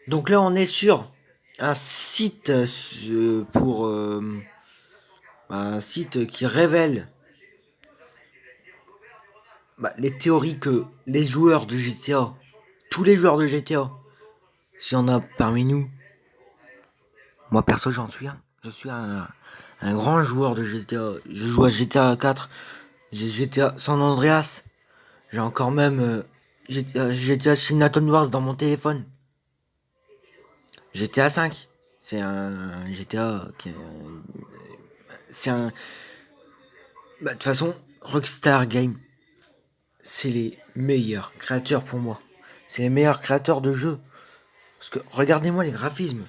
Donc là, on est sur un site pour un site qui révèle les théories que les joueurs de GTA, tous les joueurs de GTA, s'il y en a parmi nous, moi perso j'en suis un. Je suis un grand joueur de GTA. Je joue à GTA 4, j'ai GTA San Andreas, j'ai encore même GTA Shinaton Wars dans mon téléphone. GTA 5, c'est un GTA qui est, c'est un de toute façon Rockstar Game, c'est les meilleurs créateurs pour moi. C'est les meilleurs créateurs de jeux. Parce que regardez-moi les graphismes.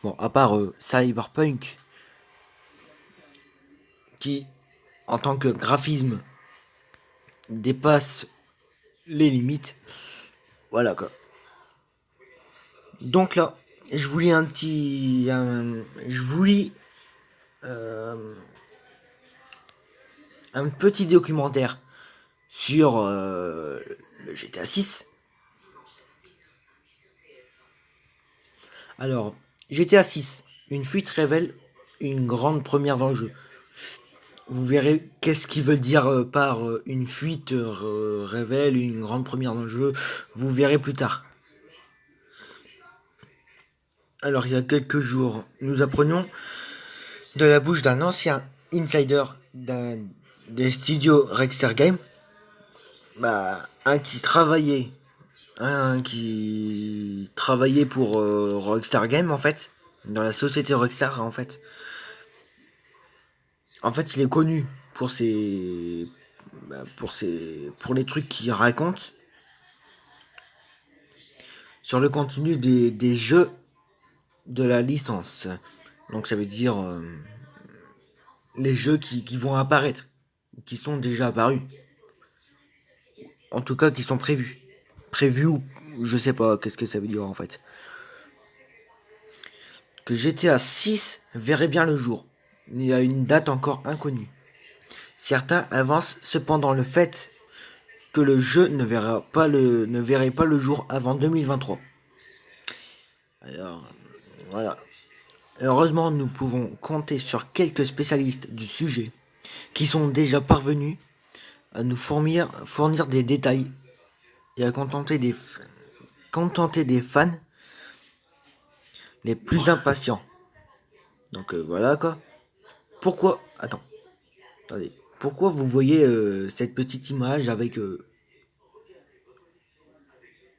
Bon, à part Cyberpunk, qui en tant que graphisme dépasse les limites. Voilà quoi. Donc là, je voulais un petit. Je voulais un petit documentaire sur le GTA 6. Alors, GTA 6, une fuite révèle une grande première dans le jeu. Vous verrez qu'est-ce qu'ils veulent dire par une fuite révèle une grande première dans le jeu. Vous verrez plus tard. Alors, il y a quelques jours, nous apprenions de la bouche d'un ancien insider des studios Rockstar Games, un qui travaillait pour Rockstar Games en fait, dans la société Rockstar en fait. En fait, il est connu pour pour les trucs qu'il raconte sur le contenu des jeux de la licence. Donc ça veut dire les jeux qui vont apparaître, qui sont déjà apparus. En tout cas, qui sont prévus. Prévus ou je sais pas qu'est-ce que ça veut dire en fait. Que GTA 6 verrait bien le jour. Il y a une date encore inconnue. Certains avancent cependant le fait que le jeu ne verrait pas le jour avant 2023. Alors, voilà. Heureusement, nous pouvons compter sur quelques spécialistes du sujet qui sont déjà parvenus à nous fournir des détails et à contenter des fans les plus impatients. Donc voilà quoi. Pourquoi Attends, attendez. Pourquoi vous voyez cette petite image avec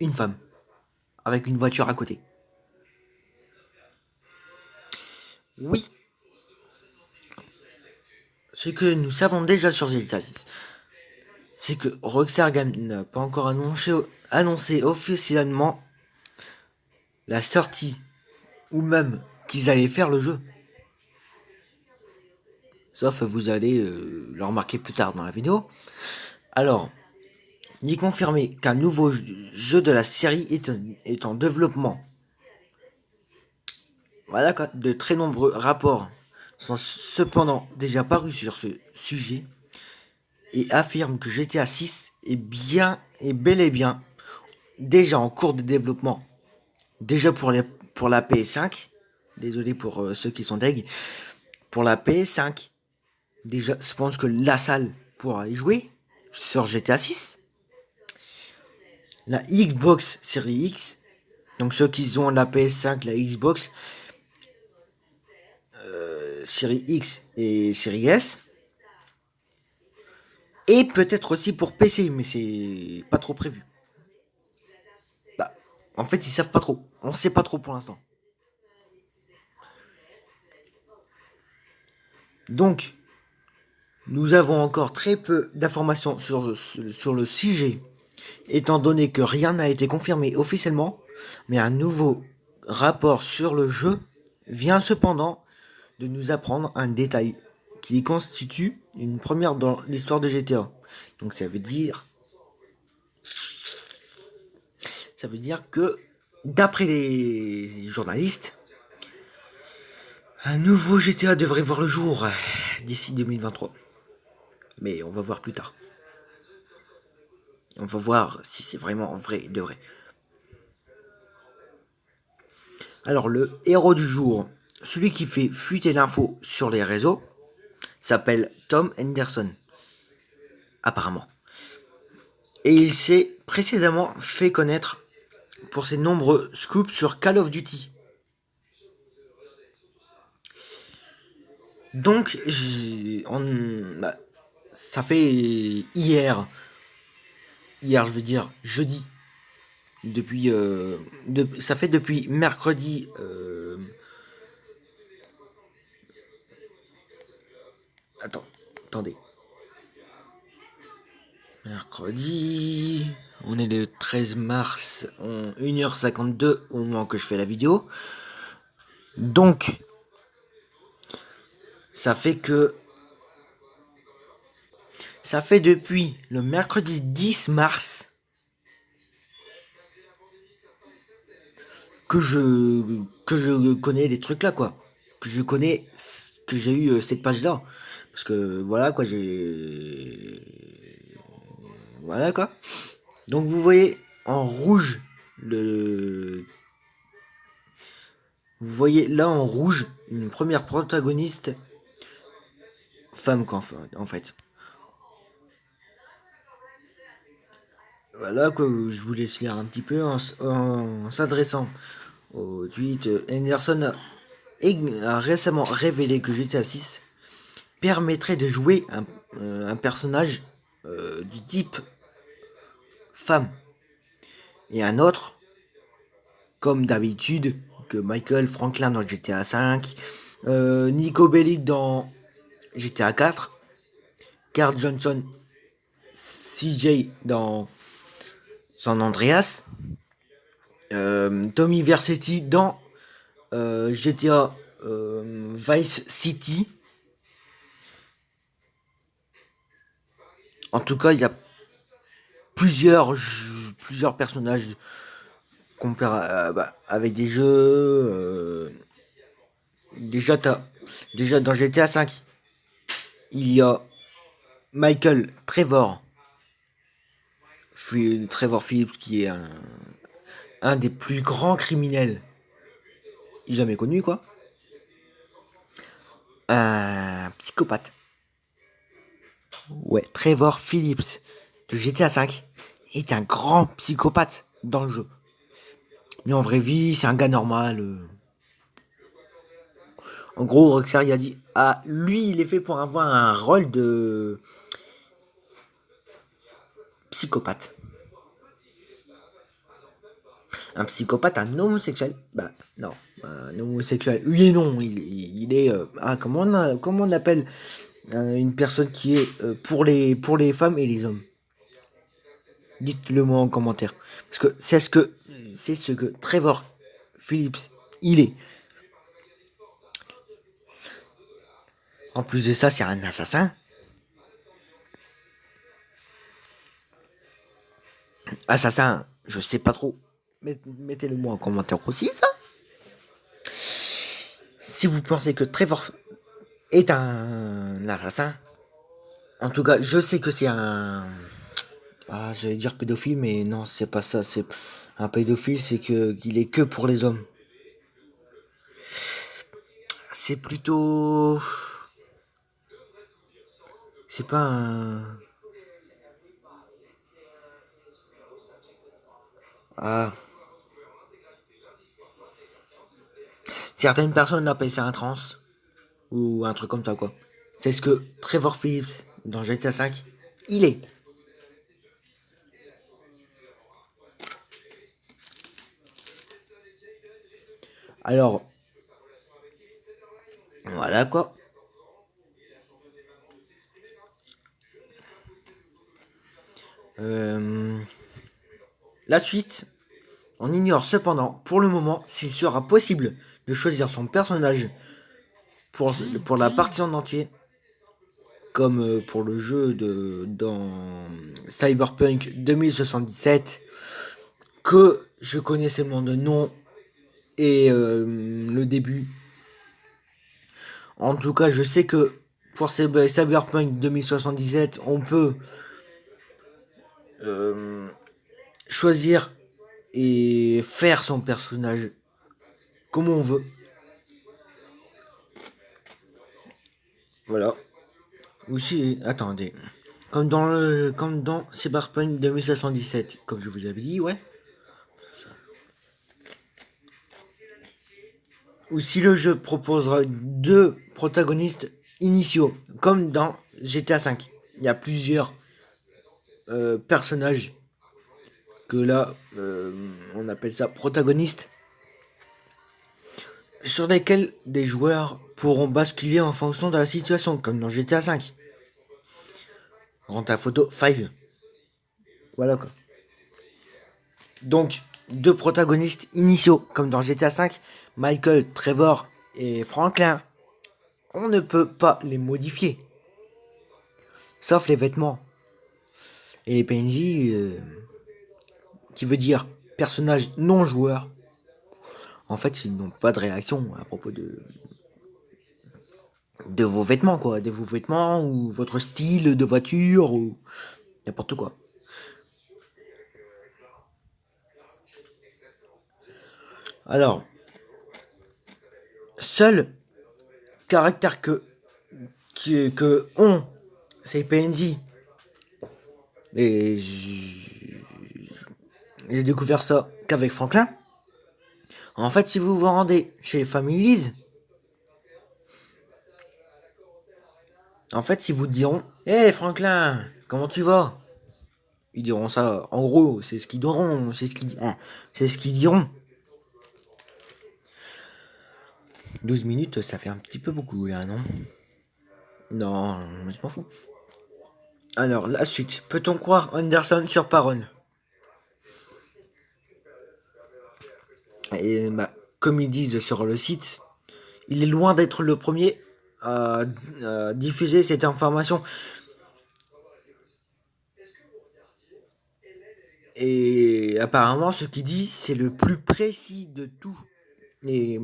une femme, avec une voiture à côté? Oui, ce que nous savons déjà sur GTA 6, c'est que Rockstar Games n'a pas encore annoncé officiellement la sortie ou même qu'ils allaient faire le jeu. Sauf vous allez le remarquer plus tard dans la vidéo. Alors, ni confirmer qu'un nouveau jeu de la série est en développement. Voilà quoi, de très nombreux rapports sont cependant déjà parus sur ce sujet et affirment que GTA 6 est bel et bien déjà en cours de développement. Déjà pour la PS5, désolé pour ceux qui sont deg, pour la PS5, déjà je pense que la salle pourra y jouer sur GTA 6. La Xbox Series X, donc ceux qui ont la PS5, la Xbox Series X et Series S, et peut-être aussi pour PC, mais c'est pas trop prévu. Bah, en fait, ils savent pas trop. On sait pas trop pour l'instant. Donc, nous avons encore très peu d'informations sur le sujet, étant donné que rien n'a été confirmé officiellement, mais un nouveau rapport sur le jeu vient cependant de nous apprendre un détail qui constitue une première dans l'histoire de GTA. Donc ça veut dire que d'après les journalistes, un nouveau GTA devrait voir le jour d'ici 2023. Mais on va voir plus tard. On va voir si c'est vraiment vrai de vrai. Alors, le héros du jour, celui qui fait fuiter l'info sur les réseaux, s'appelle Tom Henderson, apparemment. Et il s'est précédemment fait connaître pour ses nombreux scoops sur Call of Duty. Donc, ça fait hier, je veux dire jeudi, ça fait depuis mercredi, attendez, mercredi, on est le 13 mars, 1h52 au moment que je fais la vidéo, donc, ça fait depuis le mercredi 10 mars que je connais les trucs là, quoi. Que je connais, que j'ai eu cette page là. Parce que voilà quoi, voilà quoi. Donc vous voyez en rouge vous voyez là en rouge une première protagoniste femme quoi, en fait. Voilà quoi, je vous laisse lire un petit peu en s'adressant au tweet. Anderson a récemment révélé que GTA 6 permettrait de jouer un personnage du type femme et un autre, comme d'habitude, que Michael Franklin dans GTA 5, Nico Bellic dans GTA 4, Carl Johnson, CJ dans San Andreas, Tommy Vercetti dans GTA Vice City. En tout cas, il y a plusieurs personnages avec des jeux. Déjà dans GTA 5, il y a Michael Trevor Phillips, qui est un des plus grands criminels jamais connus, quoi. Un psychopathe. Ouais, Trevor Phillips de GTA 5 est un grand psychopathe dans le jeu. Mais en vraie vie, c'est un gars normal. En gros, Rockstar il a dit, ah, lui, il est fait pour avoir un rôle de psychopathe. Un psychopathe, un homosexuel. Bah non, un homosexuel. Oui et non, il est. Comment on appelle une personne qui est pour les femmes et les hommes. Dites-le moi en commentaire. Parce que c'est ce que Trevor Phillips il est. En plus de ça, c'est un assassin. Assassin, je sais pas trop. Mettez-le moi en commentaire aussi, ça. Si vous pensez que Trevor est un assassin, en tout cas, je sais que c'est un. Ah, j'allais dire pédophile, mais non, c'est pas ça. C'est un pédophile, c'est qu'il est que pour les hommes. C'est plutôt. C'est pas un. Ah. Certaines personnes appellent ça un trans. Ou un truc comme ça, quoi. C'est ce que Trevor Phillips, dans GTA V, il est. Alors. Voilà, quoi. La suite. On ignore cependant, pour le moment, s'il sera possible de choisir son personnage pour la partie en entier, comme pour le jeu dans Cyberpunk 2077, que je connais seulement de nom et le début. En tout cas, je sais que pour Cyberpunk 2077, on peut choisir et faire son personnage comme on veut. Voilà. Aussi, attendez. Comme dans Cyberpunk 2077, comme je vous avais dit, ouais. Ou si le jeu proposera deux protagonistes initiaux, comme dans GTA V. Il y a plusieurs personnages que là, on appelle ça protagonistes, sur lesquels des joueurs pourront basculer en fonction de la situation, comme dans GTA V. Grand Theft Photo 5. Voilà quoi. Donc, deux protagonistes initiaux, comme dans GTA V, Michael, Trevor et Franklin. On ne peut pas les modifier. Sauf les vêtements. Et les PNJ, qui veut dire personnages non joueurs, en fait, ils n'ont pas de réaction à propos de vos vêtements, quoi. De vos vêtements, ou votre style de voiture, ou n'importe quoi. Alors, seul caractère que ont ces PNJ, et j'ai découvert ça qu'avec Franklin. En fait, si vous vous rendez chez les Families, en fait, ils vous diront: Hé Franklin, comment tu vas? Ils diront ça, en gros, c'est ce qu'ils diront, c'est ce qu'ils diront. 12 minutes, ça fait un petit peu beaucoup là, non? Non, je m'en fous. Alors, la suite. Peut-on croire Anderson sur parole? Et bah, comme ils disent sur le site, il est loin d'être le premier à diffuser cette information. Et apparemment, ce qu'il dit, c'est le plus précis de tout. Et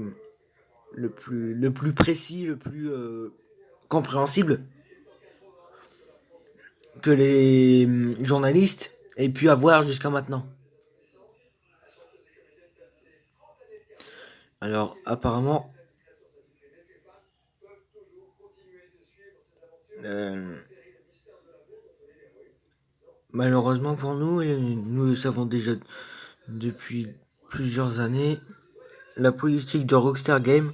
le plus précis, le plus compréhensible que les journalistes aient pu avoir jusqu'à maintenant. Alors, apparemment, euh, malheureusement pour nous, et nous le savons déjà depuis plusieurs années, la politique de Rockstar Games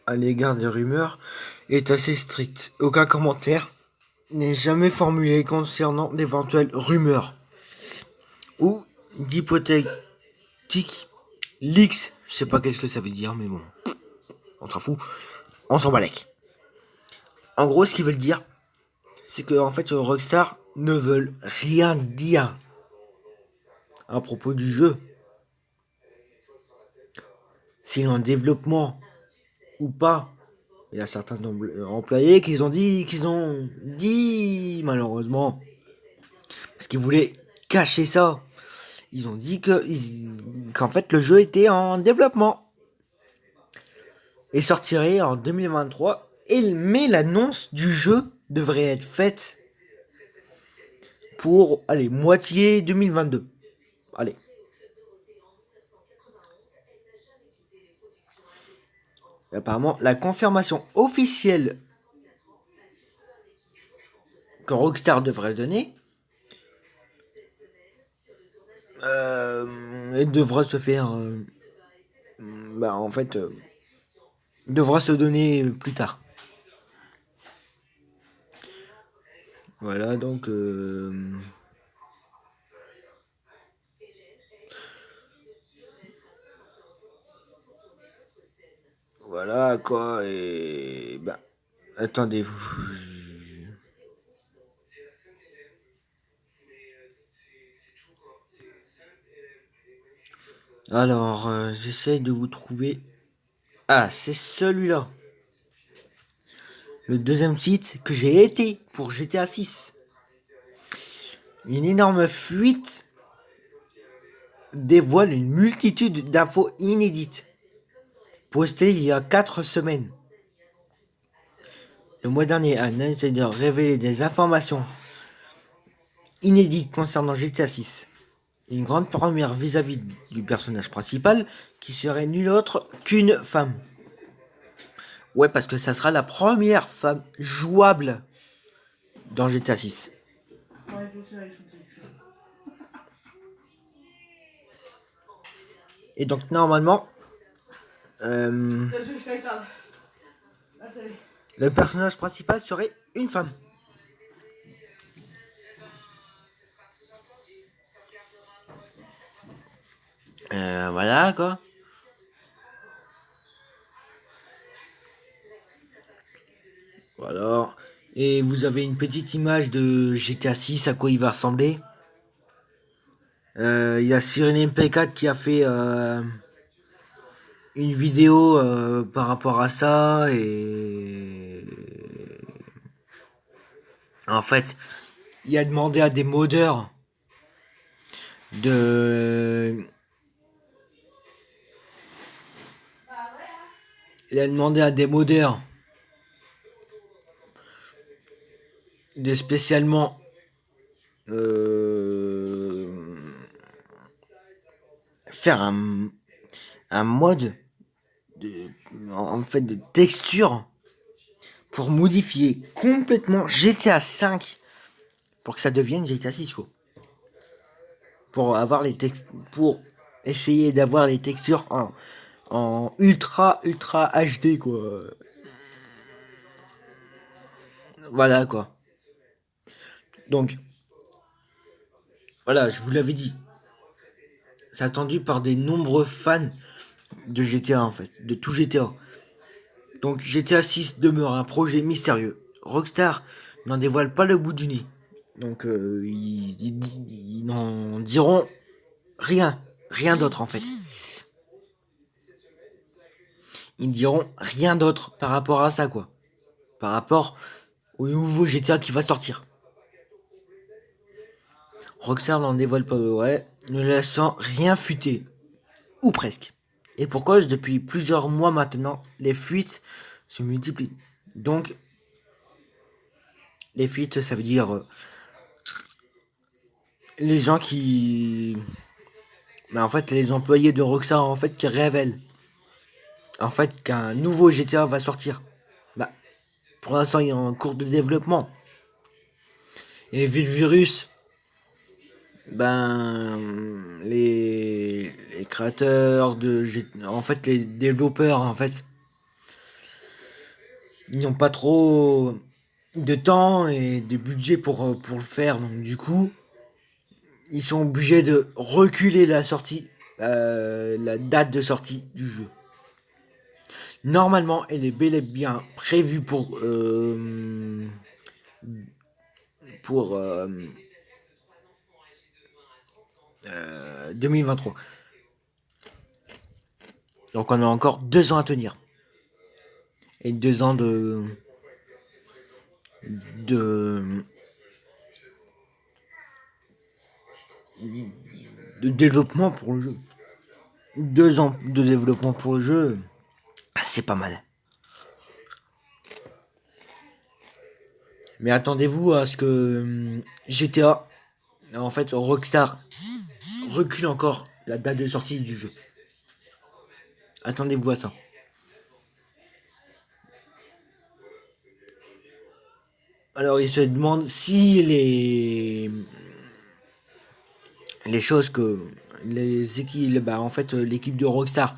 à l'égard des rumeurs est assez stricte. Aucun commentaire n'est jamais formulé concernant d'éventuelles rumeurs ou d'hypothétiques leaks. Je sais pas qu'est-ce que ça veut dire, mais bon, on s'en fout, on s'en balèque. En gros, ce qu'ils veulent dire, c'est que en fait, Rockstar ne veulent rien dire à propos du jeu. S'il est en développement ou pas. Il y a certains employés qui ont dit malheureusement, parce qu'ils voulaient cacher ça. Ils ont dit qu'en fait le jeu était en développement et sortirait en 2023. Mais l'annonce du jeu devrait être faite pour, allez, moitié 2022. Allez. Et apparemment, la confirmation officielle que Rockstar devrait donner, elle devra se faire, en fait, devra se donner plus tard. Voilà, donc voilà quoi. Et bah, attendez, alors j'essaye de vous trouver. Ah, c'est celui-là. Le deuxième site que j'ai été pour GTA 6. Une énorme fuite dévoile une multitude d'infos inédites postées il y a 4 semaines. Le mois dernier, un insider révélé des informations inédites concernant GTA 6. Une grande première vis-à-vis du personnage principal qui serait nul autre qu'une femme. Ouais, parce que ça sera la première femme jouable dans GTA 6. Et donc normalement, le personnage principal serait une femme. Voilà quoi. Voilà. Et vous avez une petite image de GTA 6, à quoi il va ressembler. Il y a Cyril MP4 qui a fait une vidéo par rapport à ça et en fait il a demandé à des modeurs de il a demandé à des modeurs de spécialement faire un mode de, en fait de texture pour modifier complètement GTA 5 pour que ça devienne GTA 6 quoi. Pour avoir les textes, pour essayer d'avoir les textures en ultra HD quoi. Voilà quoi. Donc voilà, je vous l'avais dit. C'est attendu par des nombreux fans de GTA en fait, de tout GTA. Donc GTA 6 demeure un projet mystérieux. Rockstar n'en dévoile pas le bout du nez. Donc ils n'en diront rien d'autre en fait. Ils diront rien d'autre par rapport à ça quoi. Par rapport au nouveau GTA qui va sortir. Rockstar n'en dévoile pas, ouais, ne laissant rien fuiter. Ou presque. Et pour cause, depuis plusieurs mois maintenant, les fuites se multiplient. Donc, les fuites, ça veut dire les gens qui... en fait, les employés de Rockstar, en fait, qui révèlent, en fait, qu'un nouveau GTA va sortir. Bah, pour l'instant, il est en cours de développement. Et vu le virus, les créateurs de en fait les développeurs en fait ils n'ont pas trop de temps et de budget pour le faire, donc du coup ils sont obligés de reculer la sortie, la date de sortie du jeu. Normalement elle est bel et bien prévue pour 2023. Donc on a encore 2 ans à tenir. Et 2 ans de de développement pour le jeu. 2 ans de développement pour le jeu, c'est pas mal. Mais attendez-vous à ce que GTA, en fait Rockstar, recule encore la date de sortie du jeu. Attendez-vous à ça. Alors il se demande si les choses que les équipes, en fait l'équipe de Rockstar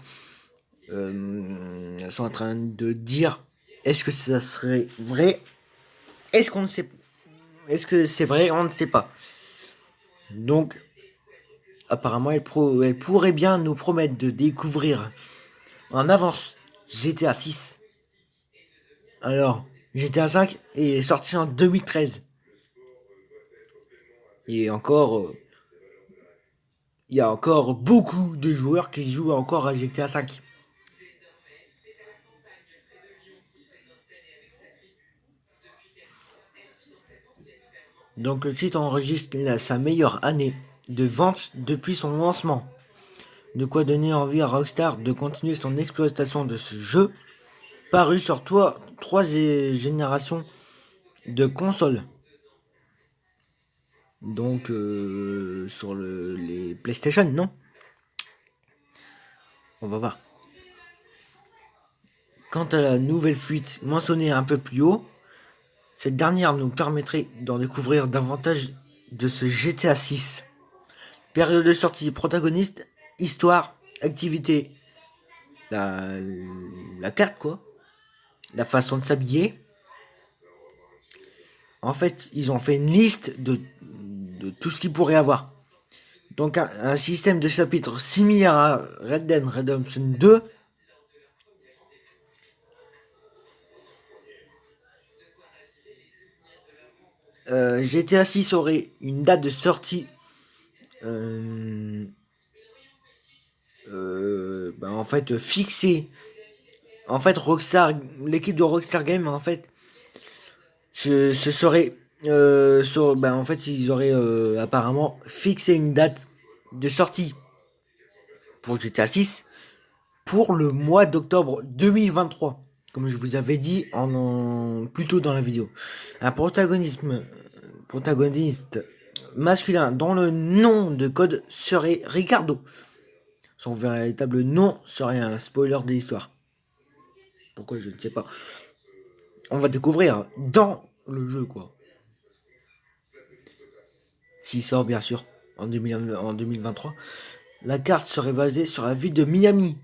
sont en train de dire, est-ce que ça serait vrai? Est-ce qu'on ne sait pas? Est-ce que c'est vrai? On ne sait pas. Donc, apparemment, elle pourrait bien nous promettre de découvrir en avance GTA 6. Alors, GTA 5 est sorti en 2013. Et encore, il y a encore beaucoup de joueurs qui jouent encore à GTA 5. Donc le titre enregistre sa meilleure année de vente depuis son lancement. De quoi donner envie à Rockstar de continuer son exploitation de ce jeu, paru sur trois générations de consoles. Donc sur les PlayStation, non? On va voir. Quant à la nouvelle fuite mentionnée un peu plus haut, cette dernière nous permettrait d'en découvrir davantage de ce GTA 6. Période de sortie, protagoniste, histoire, activité, la, la carte quoi, la façon de s'habiller. En fait, ils ont fait une liste de tout ce qu'ils pourraient avoir. Donc un système de chapitres similaire à Red Dead Redemption 2. GTA 6 aurait une date de sortie en fait fixée. En fait, Rockstar, l'équipe de Rockstar Games, en fait, ce serait en fait, ils auraient apparemment fixé une date de sortie pour GTA 6 pour le mois d'octobre 2023, comme je vous avais dit plus tôt dans la vidéo. Un protagoniste masculin dont le nom de code serait Ricardo. Son véritable nom serait un spoiler de l'histoire. Pourquoi, je ne sais pas. On va découvrir dans le jeu, quoi. S'il sort, bien sûr, en 2023. La carte serait basée sur la ville de Miami.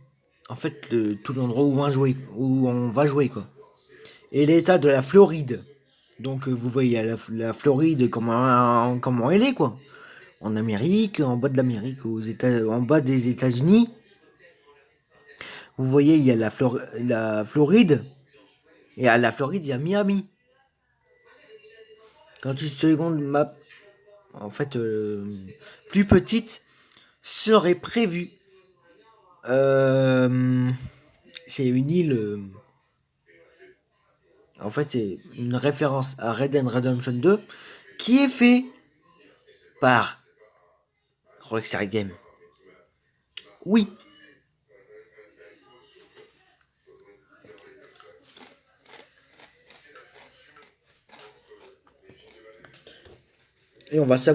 En fait, tout l'endroit où on va jouer, quoi. Et l'état de la Floride. Donc, vous voyez la Floride comment elle est, quoi. En Amérique, en bas de l'Amérique, en bas des États-Unis. Vous voyez, il y a la Floride. Et à la Floride, il y a Miami. Quand une seconde map, en fait, plus petite, serait prévue. Euh, c'est une île. En fait, c'est une référence à Red Dead Redemption 2 qui est fait par Rockstar Games. Oui. Et en fait,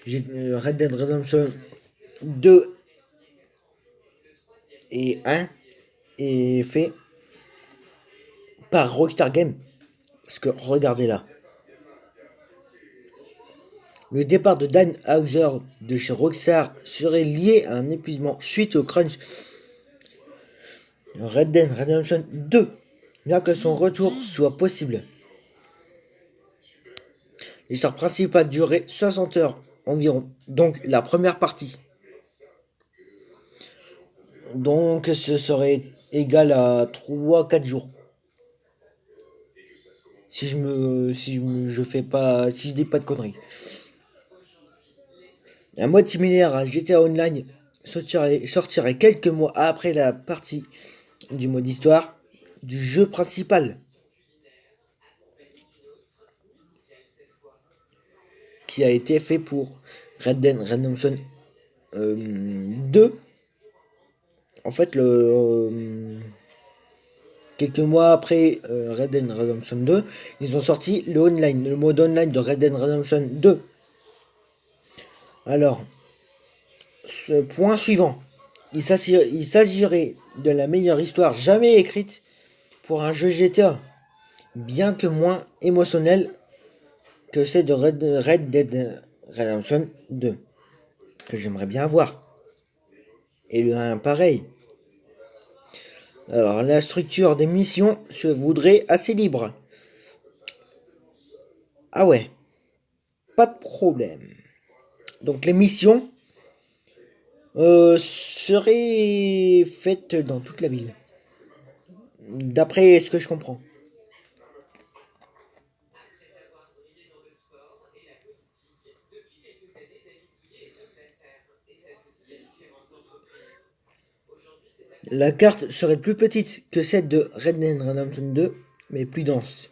Red Dead Redemption 2 et 1 est fait par Rockstar Games. Parce que regardez là. Le départ de Dan Houser de chez Rockstar serait lié à un épuisement suite au crunch Red Dead Redemption 2, bien que son retour soit possible. L'histoire principale durait 60 heures environ, donc la première partie. Donc ce serait égal à 3-4 jours. Si je dis pas de conneries. Un mode similaire à GTA Online sortirait quelques mois après la partie du mode histoire du jeu principal, qui a été fait pour Red Dead Redemption 2. En fait, quelques mois après Red Dead Redemption 2, ils ont sorti le mode online de Red Dead Redemption 2. Alors, ce point suivant, il s'agirait de la meilleure histoire jamais écrite pour un jeu GTA, bien que moins émotionnel que celle de Red Dead Redemption 2, que j'aimerais bien voir. Et le 1 pareil. Alors, la structure des missions se voudrait assez libre. Ah ouais, pas de problème. Donc les missions seraient faites dans toute la ville. D'après ce que je comprends. La carte serait plus petite que celle de Red Dead Redemption 2, mais plus dense.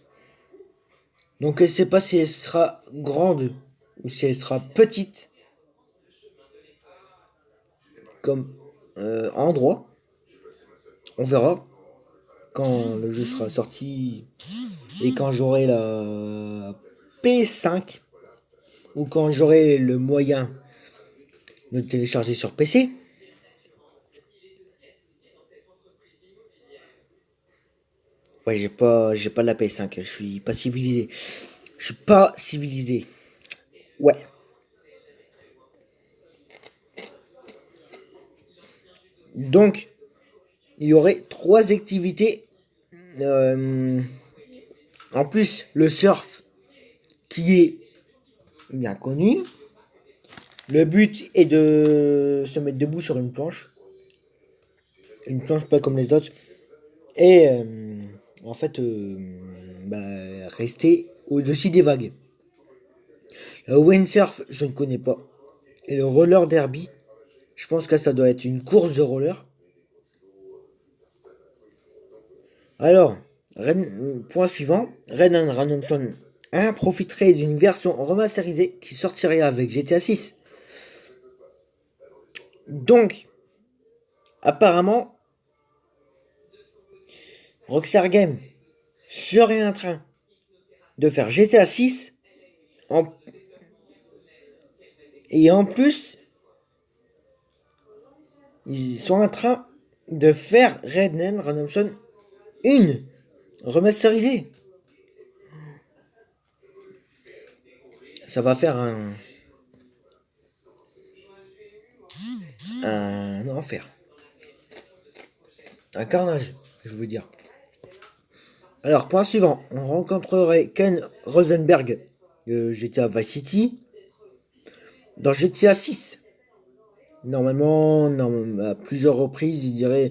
Donc je ne sais pas si elle sera grande ou si elle sera petite comme endroit. On verra. quand le jeu sera sorti et quand j'aurai la PS5 ou quand j'aurai le moyen de le télécharger sur PC. Ouais, j'ai pas de la PS5, je suis pas civilisé. Je suis pas civilisé. Ouais. Donc, il y aurait trois activités. En plus, le surf qui est bien connu. Le but est de se mettre debout sur une planche. Une planche pas comme les autres. Et en fait, rester au-dessus des vagues. Le windsurf, je ne connais pas. Et le roller derby, je pense que ça doit être une course de roller. Alors, point suivant, Red Dead Redemption 1 profiterait d'une version remasterisée qui sortirait avec GTA 6. Donc, apparemment, Rockstar Games serait en train de faire GTA 6 en... et en plus, ils sont en train de faire Red Dead Redemption 1 remasterisée. Ça va faire un enfer. Un carnage, je veux dire. Alors, point suivant. On rencontrerait Ken Rosenberg de GTA Vice City dans GTA 6. Normalement, à plusieurs reprises, il dirait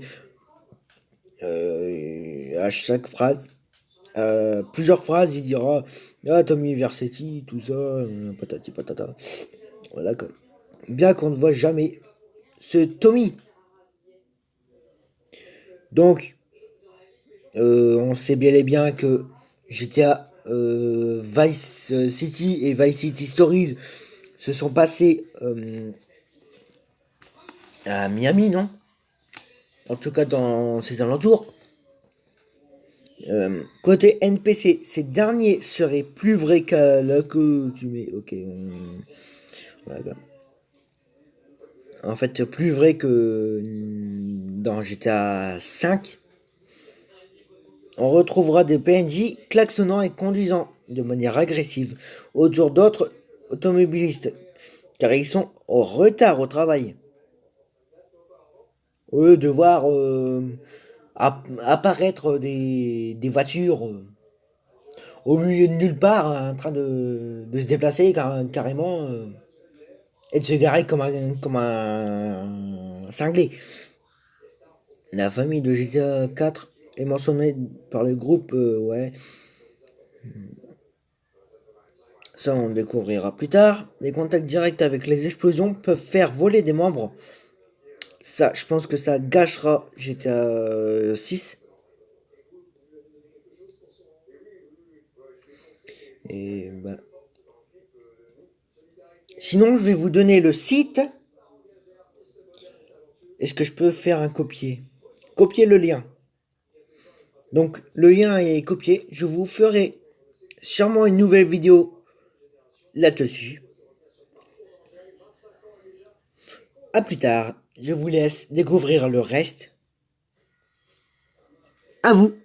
à chaque phrase, plusieurs phrases, il dira ah Tommy Versetti, tout ça, patati patata. Voilà quoi. Bien qu'on ne voit jamais ce Tommy. Donc, on sait bien et bien que GTA Vice City et Vice City Stories se sont passés à Miami, non? En tout cas, dans ses alentours. Côté NPC, ces derniers seraient plus vrais qu'à l'accoutumée. Ok. Voilà. En fait, plus vrai que dans GTA 5. On retrouvera des PNJ klaxonnant et conduisant de manière agressive autour d'autres automobilistes, car ils sont en retard au travail. Au lieu de voir apparaître des voitures au milieu de nulle part, en train de se déplacer carrément et de se garer comme un cinglé. La famille de GTA 4 est mentionnée par le groupe, ouais. Ça, on découvrira plus tard. Les contacts directs avec les explosions peuvent faire voler des membres. Ça, je pense que ça gâchera GTA 6. Et bah. Sinon, je vais vous donner le site. Est-ce que je peux faire un copier? Copier le lien. Donc, le lien est copié. Je vous ferai sûrement une nouvelle vidéo là-dessus. A plus tard. Je vous laisse découvrir le reste. À vous.